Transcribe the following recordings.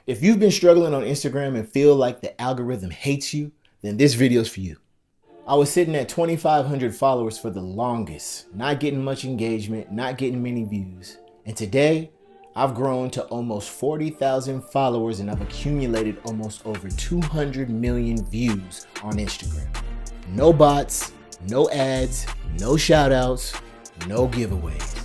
If you've been struggling on Instagram and feel like the algorithm hates you, then this video is for you. I was sitting at 2,500 followers for the longest, not getting much engagement, not getting many views. And today, I've grown to almost 40,000 followers and I've accumulated almost over 200 million views on Instagram. No bots, no ads, no shout outs, no giveaways.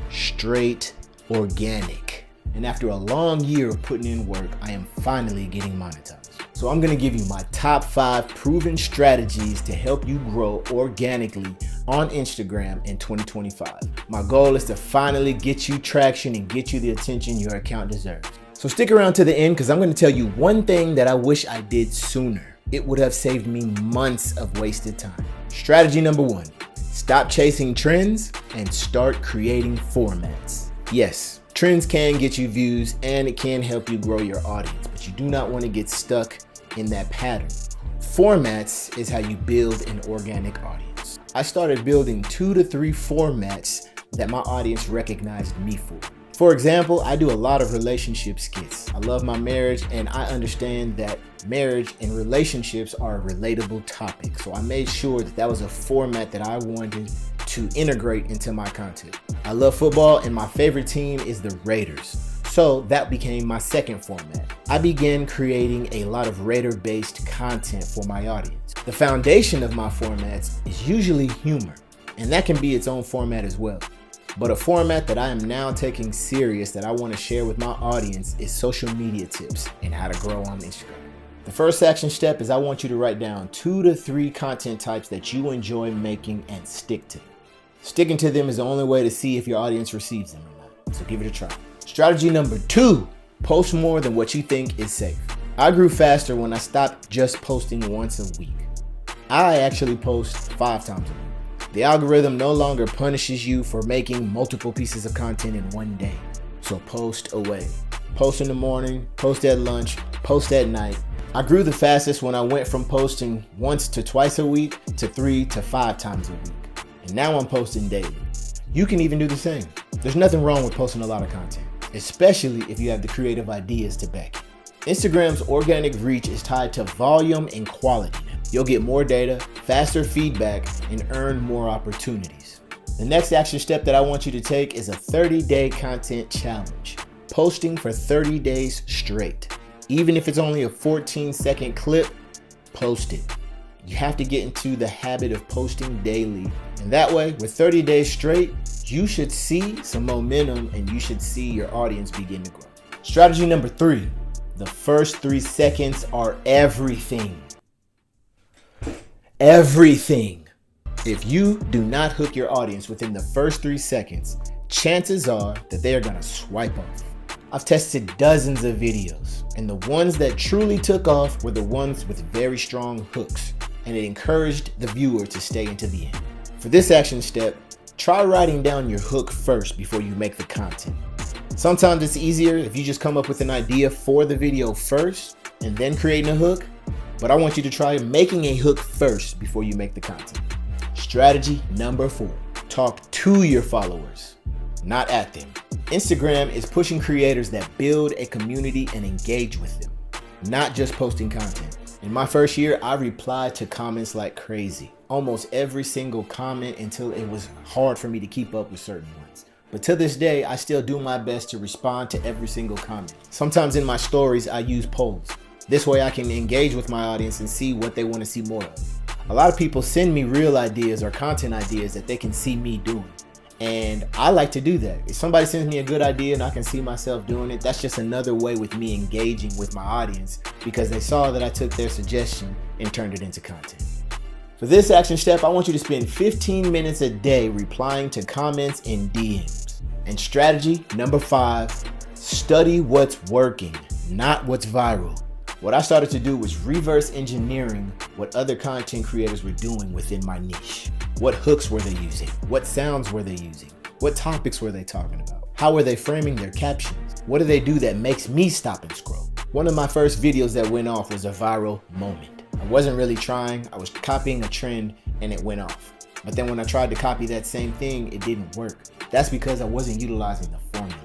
Straight organic. And after a long year of putting in work, I am finally getting monetized. So I'm gonna give you my top 5 proven strategies to help you grow organically on Instagram in 2025. My goal is to finally get you traction and get you the attention your account deserves. So stick around to the end because I'm gonna tell you one thing that I wish I did sooner. It would have saved me months of wasted time. Strategy number 1, stop chasing trends and start creating formats. Yes, trends can get you views and it can help you grow your audience, but you do not want to get stuck in that pattern. Formats is how you build an organic audience. I started building 2 to 3 formats that my audience recognized me for. For example, I do a lot of relationship skits. I love my marriage and I understand that marriage and relationships are a relatable topic. So I made sure that that was a format that I wanted to integrate into my content. I love football and my favorite team is the Raiders. So that became my second format. I began creating a lot of Raider-based content for my audience. The foundation of my formats is usually humor, and that can be its own format as well. But a format that I am now taking serious that I want to share with my audience is social media tips and how to grow on Instagram. The first action step is I want you to write down 2 to 3 content types that you enjoy making and stick to them. Sticking to them is the only way to see if your audience receives them or not, so give it a try. Strategy number 2, post more than what you think is safe. I grew faster when I stopped just posting once a week. I actually post 5 times a week. The algorithm no longer punishes you for making multiple pieces of content in one day. So post away. Post in the morning, post at lunch, post at night. I grew the fastest when I went from posting once to twice a week to 3 to 5 times a week. And now I'm posting daily. You can even do the same. There's nothing wrong with posting a lot of content, especially if you have the creative ideas to back it. Instagram's organic reach is tied to volume and quality. You'll get more data, faster feedback, and earn more opportunities. The next action step that I want you to take is a 30-day content challenge. Posting for 30 days straight. Even if it's only a 14-second clip, post it. You have to get into the habit of posting daily. And that way, with 30 days straight, you should see some momentum and you should see your audience begin to grow. Strategy number 3, the first 3 seconds are everything. Everything. If you do not hook your audience within the first 3 seconds, chances are that they are gonna swipe off. I've tested dozens of videos, and the ones that truly took off were the ones with very strong hooks, and it encouraged the viewer to stay into the end. For this action step, try writing down your hook first before you make the content. Sometimes it's easier if you just come up with an idea for the video first and then creating a hook, but I want you to try making a hook first before you make the content. Strategy number 4, talk to your followers, not at them. Instagram is pushing creators that build a community and engage with them, not just posting content. In my first year, I replied to comments like crazy. Almost every single comment until it was hard for me to keep up with certain ones. But to this day, I still do my best to respond to every single comment. Sometimes in my stories, I use polls. This way I can engage with my audience and see what they want to see more of. A lot of people send me real ideas or content ideas that they can see me doing. And I like to do that. If somebody sends me a good idea and I can see myself doing it, that's just another way with me engaging with my audience because they saw that I took their suggestion and turned it into content. For this action step, I want you to spend 15 minutes a day replying to comments and DMs. And strategy number 5, study what's working, not what's viral. What I started to do was reverse engineering what other content creators were doing within my niche. What hooks were they using? What sounds were they using? What topics were they talking about? How were they framing their captions? What do they do that makes me stop and scroll? One of my first videos that went off was a viral moment. I wasn't really trying, I was copying a trend and it went off. But then when I tried to copy that same thing, it didn't work. That's because I wasn't utilizing the formula.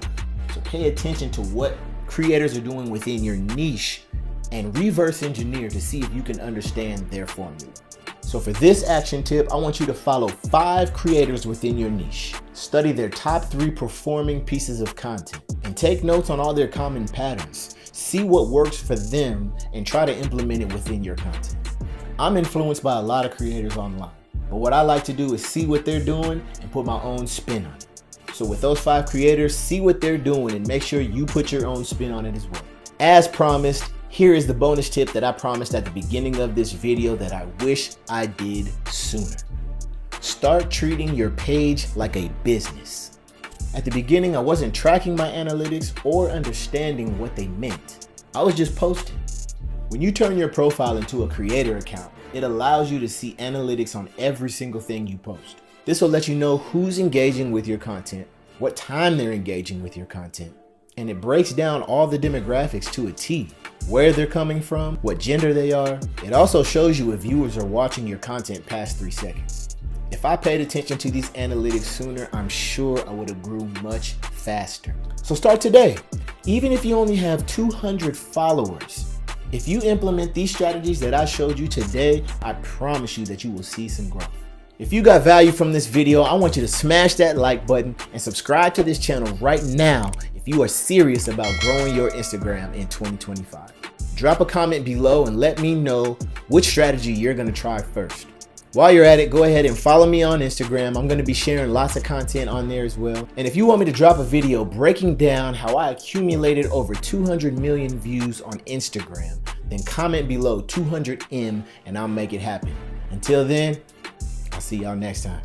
So pay attention to what creators are doing within your niche and reverse engineer to see if you can understand their formula. So for this action tip, I want you to follow 5 creators within your niche. Study their top 3 performing pieces of content and take notes on all their common patterns. See what works for them and try to implement it within your content. I'm influenced by a lot of creators online, but what I like to do is see what they're doing and put my own spin on it. So with those 5 creators, see what they're doing and make sure you put your own spin on it as well. As promised, here is the bonus tip that I promised at the beginning of this video that I wish I did sooner. Start treating your page like a business. At the beginning, I wasn't tracking my analytics or understanding what they meant. I was just posting. When you turn your profile into a creator account, it allows you to see analytics on every single thing you post. This will let you know who's engaging with your content, what time they're engaging with your content, and it breaks down all the demographics to a T, where they're coming from, what gender they are. It also shows you if viewers are watching your content past 3 seconds. If I paid attention to these analytics sooner, I'm sure I would have grew much faster. So start today. Even if you only have 200 followers, if you implement these strategies that I showed you today, I promise you that you will see some growth. If you got value from this video, I want you to smash that like button and subscribe to this channel right now if you are serious about growing your Instagram in 2025. Drop a comment below and let me know which strategy you're going to try first. While you're at it, go ahead and follow me on Instagram. I'm going to be sharing lots of content on there as well. And if you want me to drop a video breaking down how I accumulated over 200 million views on Instagram, then comment below 200M and I'll make it happen. Until then, I'll see y'all next time.